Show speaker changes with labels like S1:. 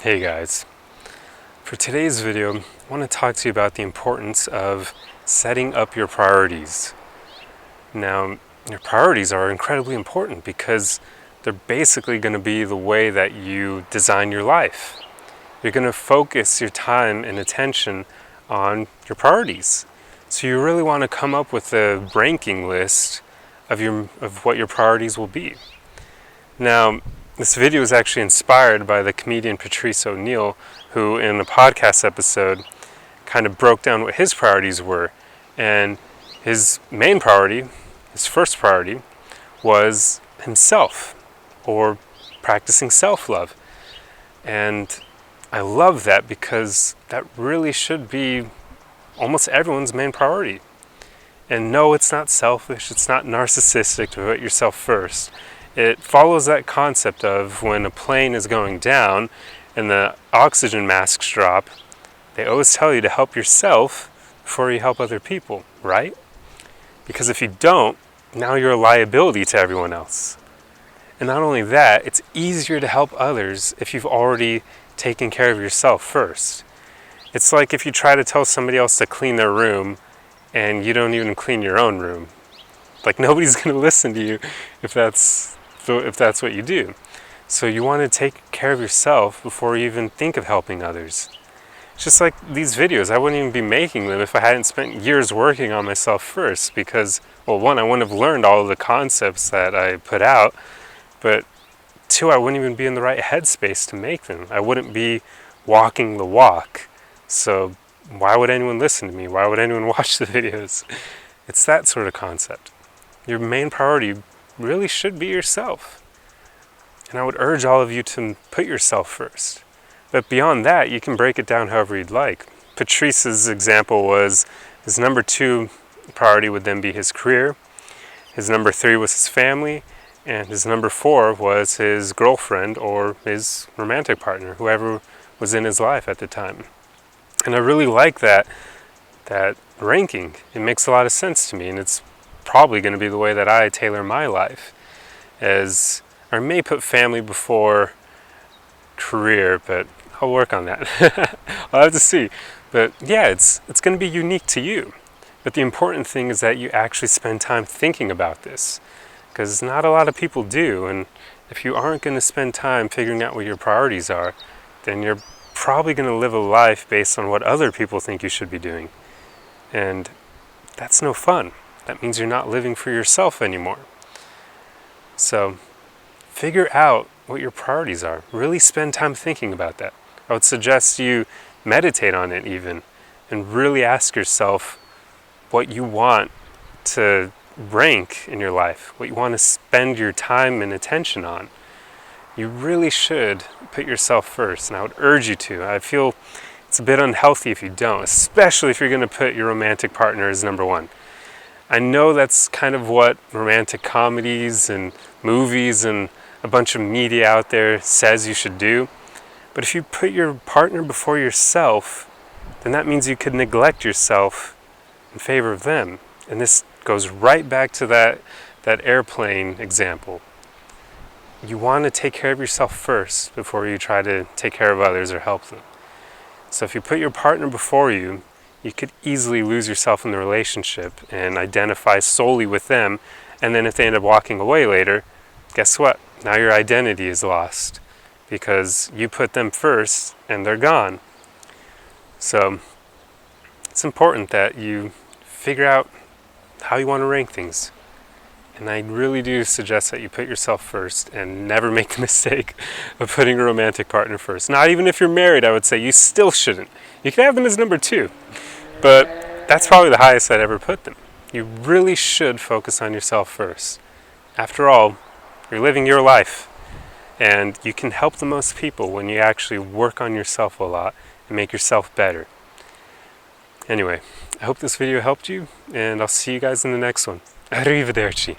S1: Hey guys, for today's video I want to talk to you about the importance of setting up your priorities. Now, your priorities are incredibly important because they're basically going to be the way that you design your life. You're going to focus your time and attention on your priorities. So you really want to come up with a ranking list of what your priorities will be. Now, this video is actually inspired by the comedian Patrice ONeal, who in a podcast episode kind of broke down what his priorities were. And his main priority, his first priority, was himself, or practicing self-love. And I love that because that really should be almost everyone's main priority. And no, it's not selfish, it's not narcissistic to put yourself first. It follows that concept of when a plane is going down and the oxygen masks drop, they always tell you to help yourself before you help other people, right? Because if you don't, now you're a liability to everyone else. And not only that, it's easier to help others if you've already taken care of yourself first. It's like if you try to tell somebody else to clean their room and you don't even clean your own room. Like, nobody's going to listen to you if that's what you do. So you want to take care of yourself before you even think of helping others. It's just like these videos, I wouldn't even be making them if I hadn't spent years working on myself first, because, well, one, I wouldn't have learned all of the concepts that I put out, but two, I wouldn't even be in the right headspace to make them. I wouldn't be walking the walk. So why would anyone listen to me? Why would anyone watch the videos? It's that sort of concept. Your main priority really should be yourself. And I would urge all of you to put yourself first. But beyond that, you can break it down however you'd like. Patrice's example was his number 2 priority would then be his career. His number 3 was his family. And his number 4 was his girlfriend or his romantic partner, whoever was in his life at the time. And I really like that ranking. It makes a lot of sense to me, and it's probably going to be the way that I tailor my life. As I may put family before career, but I'll work on that. I'll have to see. But yeah, it's going to be unique to you. But the important thing is that you actually spend time thinking about this, because not a lot of people do. And if you aren't going to spend time figuring out what your priorities are, then you're probably going to live a life based on what other people think you should be doing. And that's no fun. That means you're not living for yourself anymore. So figure out what your priorities are. Really spend time thinking about that. I would suggest you meditate on it even, and really ask yourself what you want to rank in your life, what you want to spend your time and attention on. You really should put yourself first, and I would urge you to. I feel it's a bit unhealthy if you don't, especially if you're going to put your romantic partner as number 1. I know that's kind of what romantic comedies and movies and a bunch of media out there says you should do. But if you put your partner before yourself, then that means you could neglect yourself in favor of them. And this goes right back to that airplane example. You want to take care of yourself first before you try to take care of others or help them. So if you put your partner before you, you could easily lose yourself in the relationship and identify solely with them. And then if they end up walking away later, guess what? Now your identity is lost because you put them first and they're gone. So it's important that you figure out how you want to rank things. And I really do suggest that you put yourself first and never make the mistake of putting a romantic partner first. Not even if you're married, I would say you still shouldn't. You can have them as number 2, but that's probably the highest I'd ever put them. You really should focus on yourself first. After all, you're living your life, and you can help the most people when you actually work on yourself a lot and make yourself better. Anyway, I hope this video helped you, and I'll see you guys in the next one. Arrivederci.